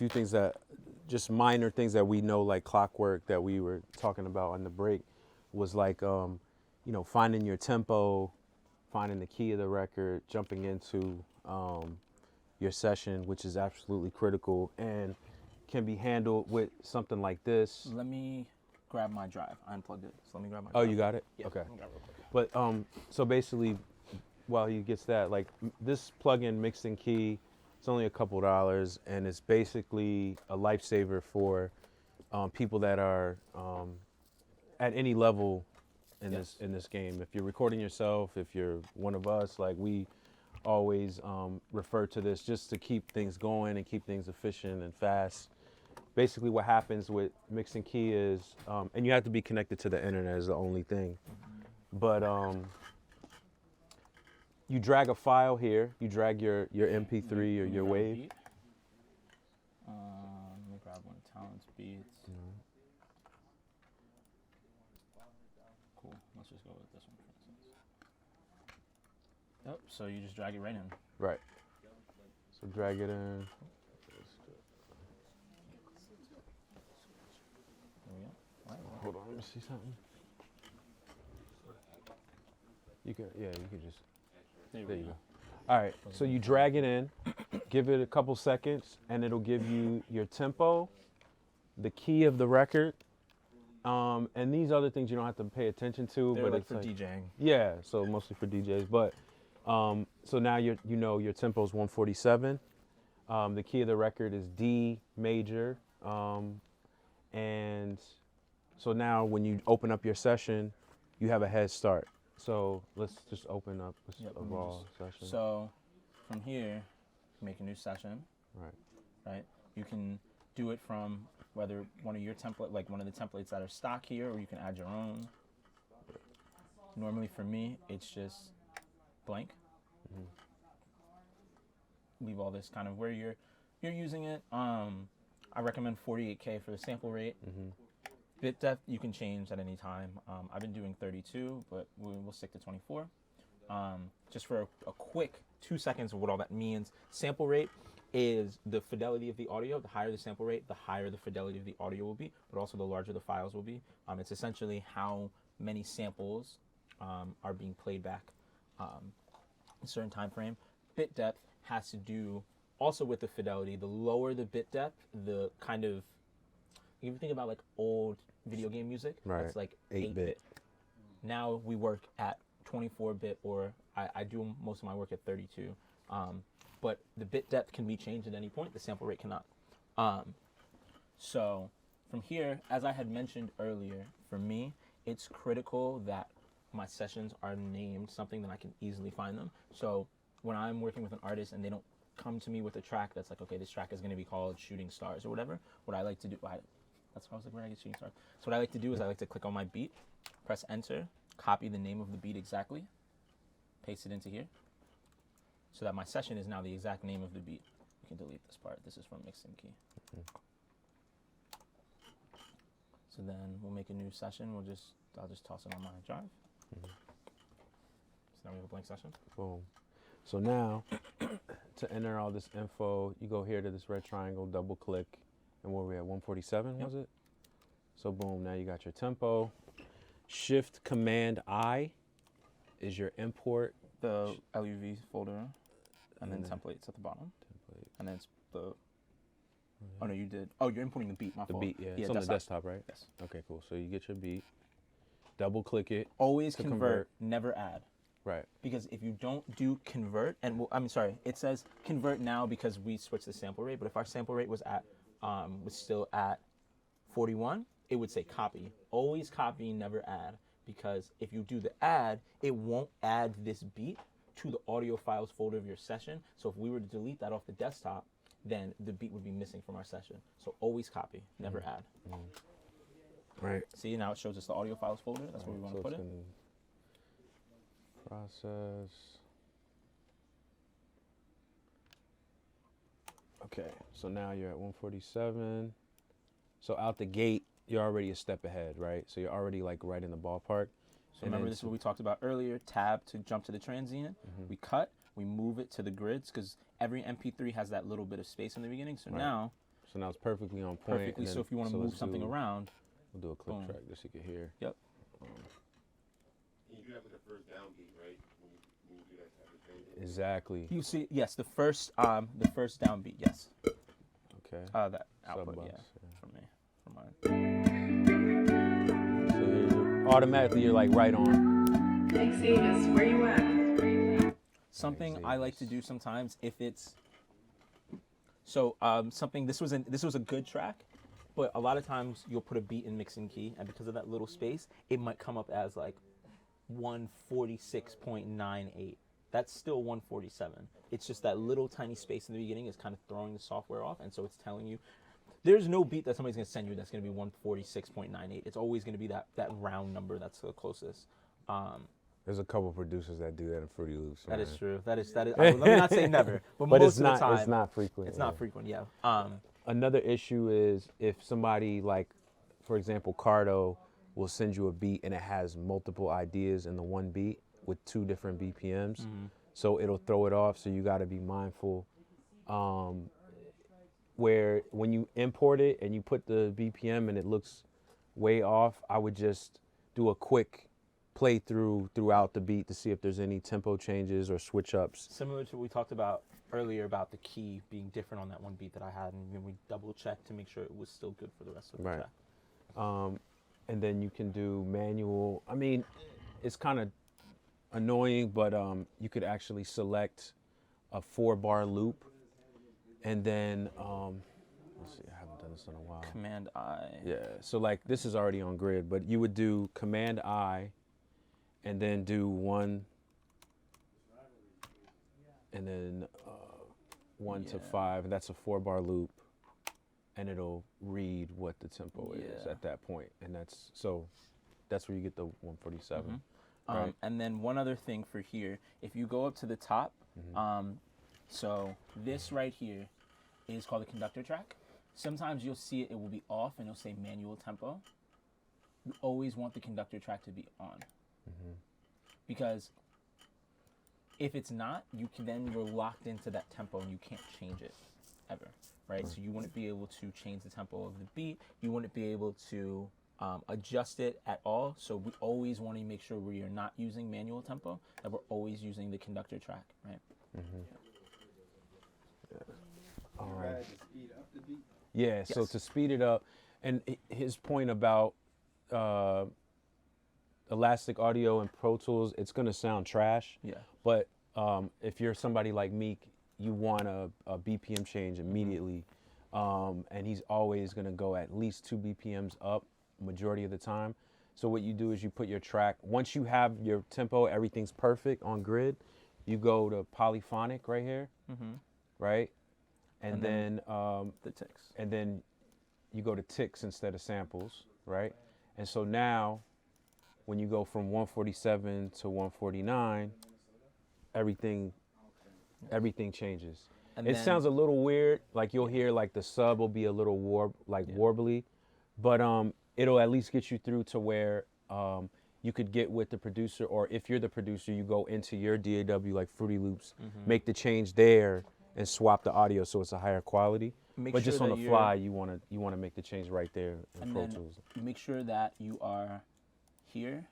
few things that, just minor things that we know, like clockwork that we were talking about on the break, was like, you know, finding your tempo, finding the key of the record, jumping into your session, which is absolutely critical and can be handled with something like this. Let me grab my drive. I unplugged it, so let me grab my Oh, drive. you got it? Yeah, Okay. let me grab it real quick. But so basically, while he gets that, like this plug-in mixing key, it's only a couple dollars, and it's basically a lifesaver for people that are at any level in this game. If you're recording yourself, if you're one of us, like we always refer to this just to keep things going and keep things efficient and fast. Basically, what happens with mixing key is, and you have to be connected to the internet is the only thing, but you drag a file here, you drag your MP3 or your wave. Let me grab one of Talent's beats. Cool. Let's just go with this one for instance. Yep. So you just drag it right in. Right. So drag it in. There we go. Right. Hold on, let me see something. You can, yeah, you can just. There you go. All right, so you drag it in, give it a couple seconds, and it'll give you your tempo, the key of the record, and these other things you don't have to pay attention to. They're but like it's for DJing. Yeah, so mostly for DJs. But so now you know your tempo is 147. The key of the record is D major, and so now when you open up your session, you have a head start. So let's just open up a raw session. So from here, make a new session. Right. You can do it from whether one of your template, like one of the templates that are stock here, or you can add your own. Normally for me, it's just blank. Leave all this kind of where you're using it. I recommend 48K for the sample rate. Bit depth you can change at any time. I've been doing 32, but we'll stick to 24. Just for a quick 2 seconds of what all that means. Sample rate is the fidelity of the audio. The higher the sample rate, the higher the fidelity of the audio will be, but also the larger the files will be. It's essentially how many samples are being played back in a certain time frame. Bit depth has to do also with the fidelity. The lower the bit depth, the kind of, if you think about like old video game music, it's like 8-bit. Now we work at 24-bit, or I do most of my work at 32. But the bit depth can be changed at any point. The sample rate cannot. So from here, as I had mentioned earlier, for me, it's critical that my sessions are named something that I can easily find them. So when I'm working with an artist and they don't come to me with a track that's like, okay, this track is going to be called Shooting Stars or whatever, what I like to do, that's why I was like, where I get Shooting Stars. So what I like to do is I like to click on my beat, press enter, copy the name of the beat exactly, paste it into here, so that my session is now the exact name of the beat. You can delete this part. This is from mixing key. So then we'll make a new session. I'll just toss it on my drive. So now we have a blank session. Boom. So now, to enter all this info, you go here to this red triangle, double click, and where we at, 147, was it? So boom, now you got your tempo. Shift Command I is your import. The LUV folder, and then templates at the bottom. And then it's the, oh no, you did, oh, you're importing the beat, my fault. The beat, yeah, it's on the desktop, right? Yes. Okay, cool. So you get your beat, double click it. Always convert, never add. Right. Because if you don't do convert, and it says convert now because we switched the sample rate, but if our sample rate was still at 41, it would say copy. Always copy, never add. Because if you do the add, it won't add this beat to the audio files folder of your session. So if we were to delete that off the desktop, then the beat would be missing from our session. So always copy, never add. Right. See, now it shows us the audio files folder. That's where we want to put it. Process. Okay, so now you're at 147. So out the gate, you're already a step ahead, right? So you're already like right in the ballpark. So remember, this is what we talked about earlier. Tab to jump to the transient. We cut, we move it to the grids because every MP3 has that little bit of space in the beginning. So now, So now it's perfectly on point. Perfectly. And So if you want to move something around, we'll do a click boom. track just so you can hear. Yep. You do have the first downbeat, right? When you do that type of thing. Exactly. You see, yes, the first downbeat, yes. Okay. That output, Sub-bus, for mine. So automatically you're like right on. Big Davis, where you at? Something I like to do sometimes if it's something this was a good track, but a lot of times you'll put a beat in mixing key, and because of that little space, it might come up as like 146.98. That's still 147. It's just that little tiny space in the beginning is kind of throwing the software off, and so it's telling you there's no beat that somebody's gonna send you that's gonna be 146.98. It's always gonna be that round number that's the closest. There's a couple producers that do that in Fruity Loops. That man. is true. That is. Let me not say never, but But most it's of not. the time It's not frequent. it's not frequent. Yeah. Another issue is if somebody like, for example, Cardo will send you a beat and it has multiple ideas in the one beat with 2 different BPMs. So it'll throw it off. So you got to be mindful. Where when you import it and you put the BPM and it looks way off, I would just do a quick playthrough throughout the beat to see if there's any tempo changes or switch ups. Similar to what we talked about earlier about the key being different on that one beat that I had, and then we double checked to make sure it was still good for the rest of the track. And then you can do manual. I mean, it's kind of annoying, but you could actually select a 4-bar loop, and then let's see, I haven't done this in a while. Command I. Yeah, so like this is already on grid, but you would do Command I, and then do 1, and then 1 to 5, and that's a 4-bar loop, and it'll read what the tempo is at that point, and that's where you get the 147. Right. And then one other thing for here, if you go up to the top, so this right here is called the conductor track. Sometimes you'll see it will be off and it'll say manual tempo. You always want the conductor track to be on. Because if it's not, you're locked into that tempo and you can't change it ever, right? So you wouldn't be able to change the tempo of the beat. You wouldn't be able to adjust it at all. So we always want to make sure we are not using manual tempo, that we're always using the conductor track, right? Yeah, so to speed it up, and his point about Elastic Audio and Pro Tools, it's gonna sound trash. Yeah. But if you're somebody like Meek, you want a BPM change immediately, and he's always gonna go at least 2 BPMs up majority of the time. So what you do is you put your track, once you have your tempo, everything's perfect on grid, you go to polyphonic right here, right? And then the ticks. And then you go to ticks instead of samples, right? And so now, when you go from 147 to 149, everything changes. And it then, sounds a little weird, like you'll hear like the sub will be a little warbly, but it'll at least get you through to where you could get with the producer, or if you're the producer, you go into your DAW like Fruity Loops, make the change there, and swap the audio so it's a higher quality. But just on the fly, you wanna make the change right there in Pro Tools. Make sure that you are here.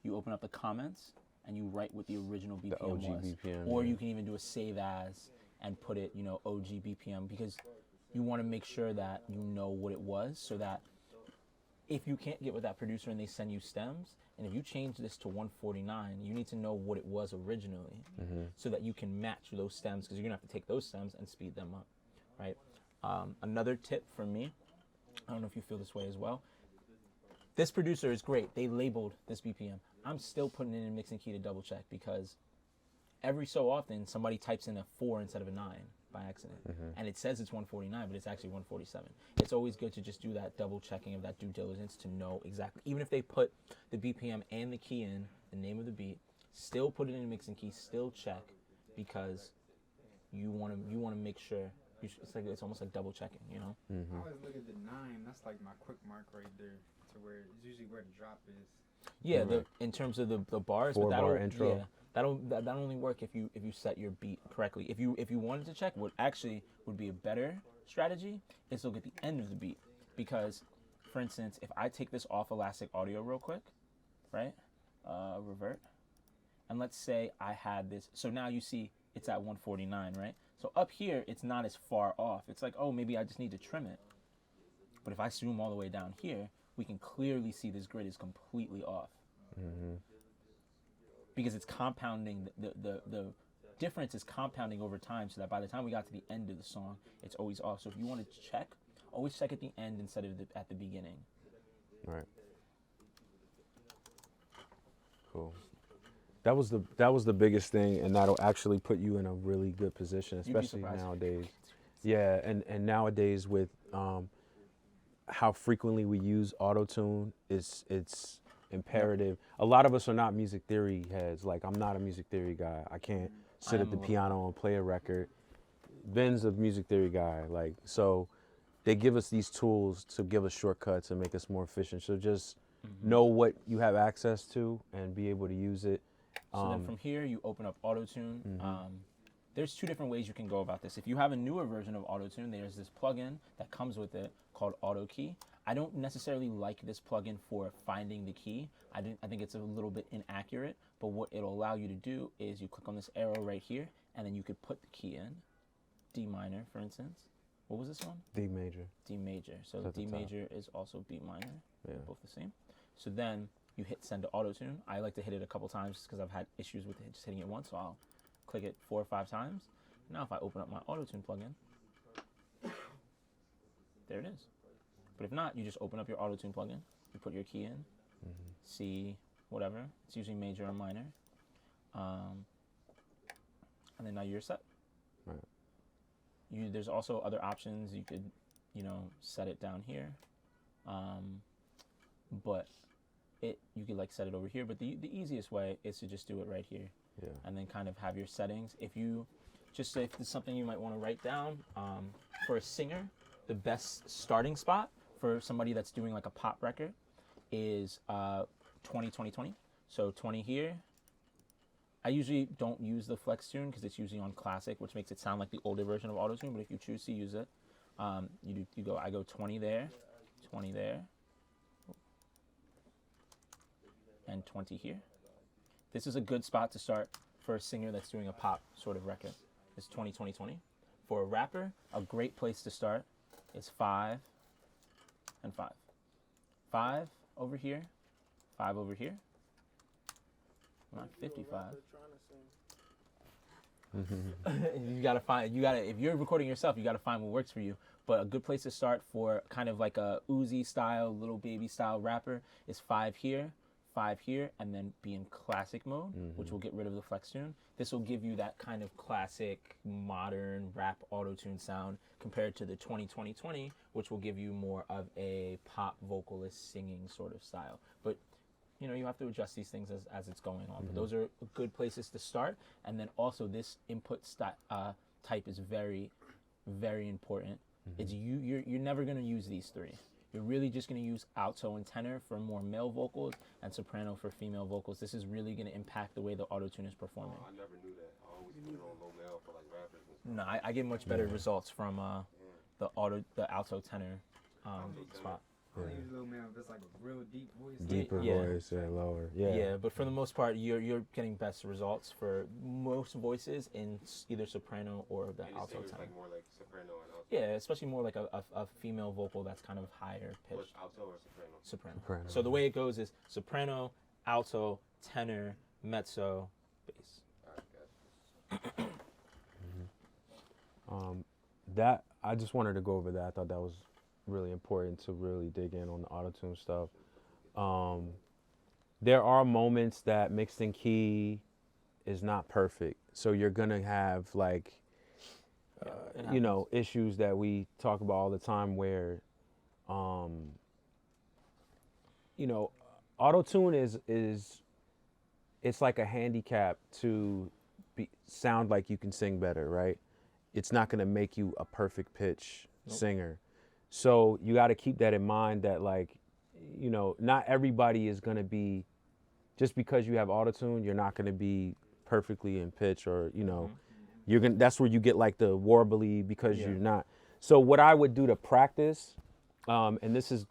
You open up the comments and you write what the original BPM OG was, BPM, or yeah. you can even do a save as and put it, OG BPM, because you want to make sure that you know what it was, so that if you can't get with that producer and they send you stems, and if you change this to 149, you need to know what it was originally, so that you can match those stems, because you're gonna have to take those stems and speed them up, right? Another tip from me, I don't know if you feel this way as well. This producer is great. They labeled this BPM. I'm still putting it in mixing key to double check, because every so often somebody types in a 4 instead of a 9 by accident, and it says it's 149, but it's actually 147. It's always good to just do that double checking of that due diligence to know exactly. Even if they put the BPM and the key in, the name of the beat, still put it in mixing key, still check, because you want to make sure. It's almost like double checking, I always look at the 9. That's like my quick mark right there, to where it's usually where the drop is. Yeah, in terms of the bars, 4-bar intro. Yeah, that'll only work if you set your beat correctly. If you wanted to check, what actually would be a better strategy is look at the end of the beat. Because, for instance, if I take this off Elastic Audio real quick, right? Revert. And let's say I had this. So now you see it's at 149, right? So up here, it's not as far off. It's like, oh, maybe I just need to trim it. But if I zoom all the way down here, we can clearly see this grid is completely off. Because it's compounding, the difference is compounding over time, so that by the time we got to the end of the song, it's always off. So if you want to check, always check at the end instead of at the beginning. Right. Cool. That was the biggest thing, and that'll actually put you in a really good position, especially nowadays. Yeah, and nowadays with how frequently we use AutoTune, it's imperative. A lot of us are not music theory heads. Like, I'm not a music theory guy. I can't sit at the piano and play a record. Ben's a music theory guy. Like, so they give us these tools to give us shortcuts and make us more efficient. So just know what you have access to and be able to use it. So then from here, you open up AutoTune. There's two different ways you can go about this. If you have a newer version of AutoTune, there's this plugin that comes with it called AutoKey. I don't necessarily like this plugin for finding the key. I think it's a little bit inaccurate, but what it'll allow you to do is you click on this arrow right here, and then you could put the key in. D minor, for instance. What was this one? D major. D major. So D major is also B minor. Yeah. Both the same. So then you hit send to AutoTune. I like to hit it a couple times because I've had issues with it just hitting it once, so I'll click it 4 or 5 times. Now if I open up my AutoTune plugin, there it is. But if not, you just open up your AutoTune plugin, you put your key in, C, whatever. It's usually major or minor. And then now you're set. Right. There's also other options. You could, set it down here. But you could like set it over here. But the easiest way is to just do it right here. Yeah. And then kind of have your settings. If this is something you might want to write down, for a singer, the best starting spot for somebody that's doing like a pop record is 20, 20, 20. So 20 here. I usually don't use the flex tune because it's usually on classic, which makes it sound like the older version of AutoTune. But if you choose to use it, I go 20 there, 20 there, and 20 here. This is a good spot to start for a singer that's doing a pop sort of record. It's 20, 20, 20. For a rapper, a great place to start is 5 and 5. 5 over here, 5 over here. Not 55. If you're recording yourself, you gotta find what works for you. But a good place to start for kind of like a Uzi style, little baby style rapper is 5 here, 5 here, and then be in classic mode, which will get rid of the flex tune. This will give you that kind of classic, modern rap auto-tune sound compared to the 20-20-20, which will give you more of a pop vocalist singing sort of style. But you have to adjust these things as it's going on. But those are good places to start. And then also this input type is very, very important. It's you're never going to use these 3. You're really just going to use alto and tenor for more male vocals and soprano for female vocals. This is really going to impact the way the auto-tune is performing. I never knew that. I always put it on low male for like rappers and stuff. No, I get much better results from the alto tenor spot. I use low man if it's like a real deep voice. Deeper voice, lower. Yeah, but for the most part, you're getting best results for most voices in either soprano or the alto tenor. Like more like soprano and alto. Yeah, especially more like a female vocal that's kind of higher pitched. Alto or soprano? Soprano. So the way it goes is soprano, alto, tenor, mezzo, bass. That I just wanted to go over that. I thought that was really important to really dig in on the autotune stuff. There are moments that mixed in key is not perfect, so you're gonna have like issues that we talk about all the time where autotune is it's like a handicap to sound like you can sing better, right? It's not gonna make you a perfect pitch singer. So you got to keep that in mind that not everybody is going to be, just because you have autotune, you're not going to be perfectly in pitch or, that's where you get like the warbly because you're not. So what I would do to practice, and this is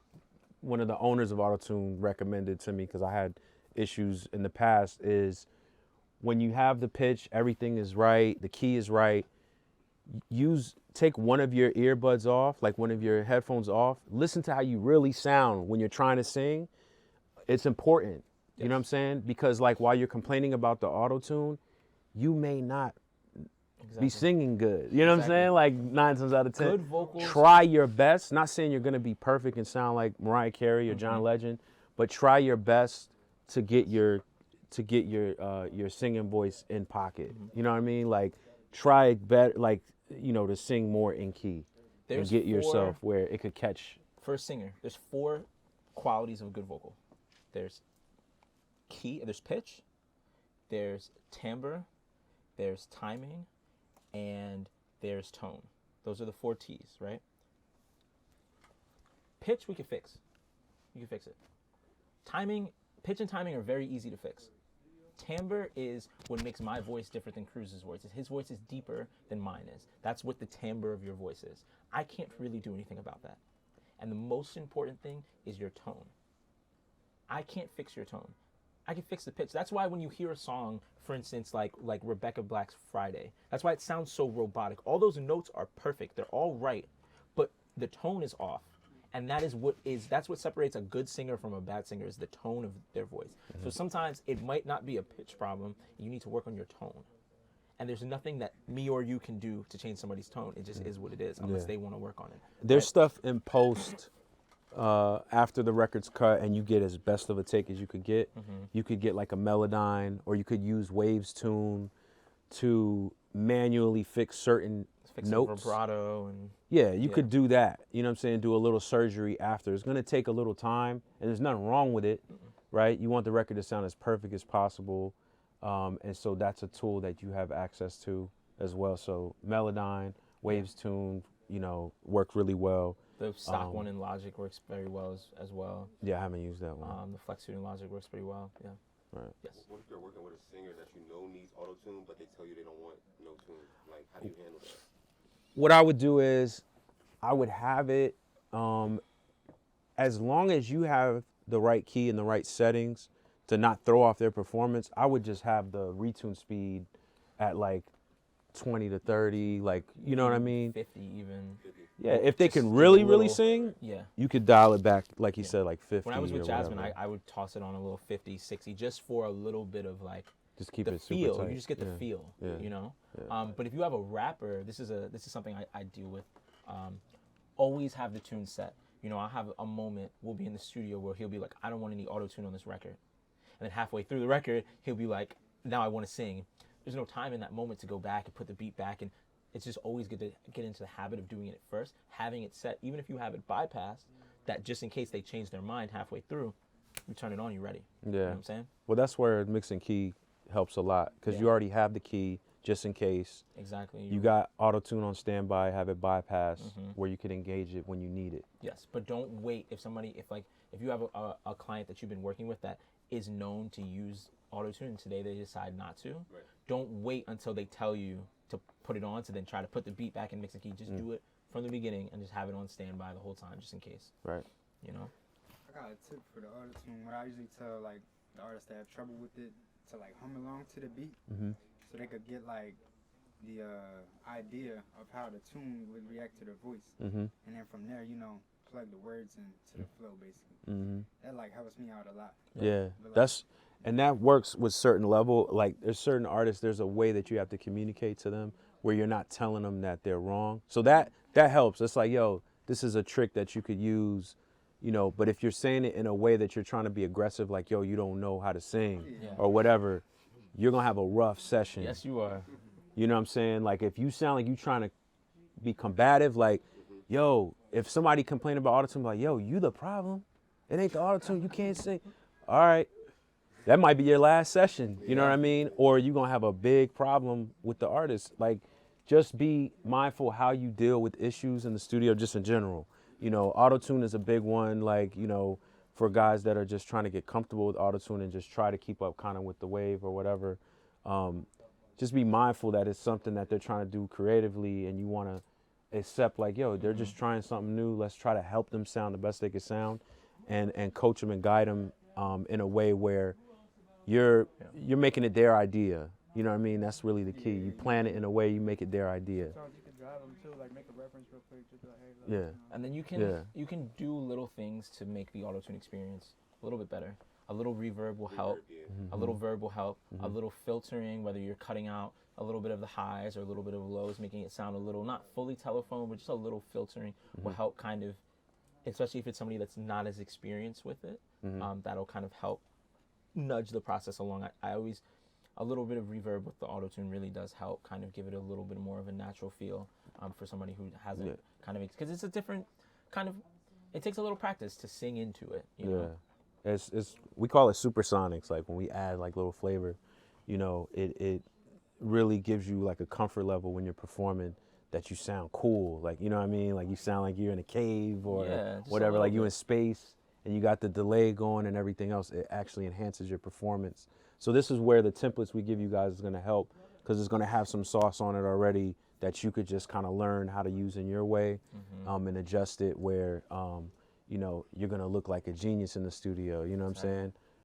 one of the owners of AutoTune recommended to me because I had issues in the past, is when you have the pitch, everything is right, the key is right, take one of your earbuds off, like one of your headphones off, listen to how you really sound when you're trying to sing. It's important. You know what I'm saying? Because like while you're complaining about the AutoTune, you may not be singing good. You know what I'm saying? Like 9 times out of 10. Good vocals. Try your best. Not saying you're gonna be perfect and sound like Mariah Carey or John Legend, but try your best to get your singing voice in pocket. You know what I mean? Like try better, like to sing more in key and get yourself where it could catch. For a singer, there's 4 qualities of a good vocal. There's key, there's pitch, there's timbre, there's timing, and there's tone. Those are the 4 T's, right? Pitch we can fix. You can fix it. Pitch and timing are very easy to fix. Timbre is what makes my voice different than Cruz's voice. His voice is deeper than mine is. That's what the timbre of your voice is. I can't really do anything about that. And the most important thing is your tone. I can't fix your tone. I can fix the pitch. That's why when you hear a song, for instance, like Rebecca Black's Fridayy, that's why it sounds so robotic. All those notes are perfect. They're all right, but the tone is off. And that's what separates a good singer from a bad singer, is the tone of their voice. So sometimes it might not be a pitch problem. You need to work on your tone. And there's nothing that me or you can do to change somebody's tone. It just is what it is, unless they want to work on it. There's stuff in post after the record's cut and you get as best of a take as you could get. You could get like a Melodyne, or you could use Waves Tune to manually fix certain notes. Vibrato and you could do that. You know what I'm saying? Do a little surgery after. It's going to take a little time, and there's nothing wrong with it, right? You want the record to sound as perfect as possible, and so that's a tool that you have access to as well. So Melodyne, Waves Tune, work really well. The stock one in Logic works very well as well. Yeah, I haven't used that one. The Flex Suite in Logic works pretty well. Yeah. Right. Yes. What if you're working with a singer that needs auto-tune, but they tell you they don't want no tune? Like, how do you handle that? What I would do is I would have it, as long as you have the right key and the right settings to not throw off their performance, I would just have the retune speed at like 20 to 30, like, you know what I mean? 50 even. Yeah, if they can really sing, you could dial it back, like you said, like 50. When I was with Jasmine, whatever. I would toss it on a little 50, 60, just for a little bit of like just keep the it super feel. tight. You just get the feel, But if you have a rapper, this is something I deal with. Always have the tune set. I'll have a moment, we'll be in the studio where he'll be like, I don't want any auto-tune on this record. And then halfway through the record, he'll be like, now I want to sing. There's no time in that moment to go back and put the beat back, and it's just always good to get into the habit of doing it first, having it set, even if you have it bypassed, that just in case they change their mind halfway through, you turn it on, you're ready. Yeah. You know what I'm saying? Well, that's where mixing key helps a lot, because you already have the key just in case. Exactly. You got auto-tune on standby, have it bypass where you can engage it when you need it. Yes, but don't wait. If you have a client that you've been working with that is known to use auto-tune and today they decide not to, don't wait until they tell you to put it on to then try to put the beat back in mixing key. Just do it from the beginning and just have it on standby the whole time, just in case. Right. I got a tip for the auto-tune. What I usually tell like the artists that have trouble with it to like hum along to the beat, so they could get like the idea of how the tune would react to their voice, and then from there, plug the words into the flow basically. That like helps me out a lot. Yeah, like, and that works with certain level. Like there's certain artists, there's a way that you have to communicate to them where you're not telling them that they're wrong. So that helps. It's like, yo, this is a trick that you could use. But if you're saying it in a way that you're trying to be aggressive, like, yo, you don't know how to sing or whatever, you're going to have a rough session. Yes, you are. You know what I'm saying? Like, if you sound like you trying to be combative, like, yo, if somebody complain about autotune, like, yo, you the problem. It ain't the autotune. You can't sing. All right. That might be your last session. You know what I mean? Or you're going to have a big problem with the artist. Like, just be mindful how you deal with issues in the studio just in general. Auto-tune is a big one, like, for guys that are just trying to get comfortable with auto-tune and just try to keep up kind of with the wave or whatever. Just be mindful that it's something that they're trying to do creatively and you want accept like, yo, they're just trying something new. Let's try to help them sound the best they can sound, and coach them and guide them in a way where you're making it their idea. You know what I mean? That's really the key. You plan it in a way you make it their idea. Songs you could drive them too, like make a reference real quick, just like, hey, look, Yeah. you know. And then you can do little things to make the auto-tune experience a little bit better. A little reverb will help. A little verb will help. A little filtering, whether you're cutting out a little bit of the highs or a little bit of lows, making it sound a little, not fully telephone, but just a little filtering will help kind of, especially if it's somebody that's not as experienced with it, that'll kind of help nudge the process along. I always, a little bit of reverb with the auto-tune really does help kind of give it a little bit more of a natural feel for somebody who hasn't kind of, because it's a different kind of, it takes a little practice to sing into it, you know? It's we call it supersonics. Like when we add like little flavor, you know, it really gives you like a comfort level when you're performing that you sound cool. Like, you know what I mean? Like you sound like you're in a cave or just a whatever, little like you bit. in space and you got the delay going and everything else. It actually enhances your performance. So this is where the templates we give you guys is going to help, because it's going to have some sauce on it already that you could just kind of learn how to use in your way, and adjust it where, you know, you're going to look like a genius in the studio. You know what I'm saying?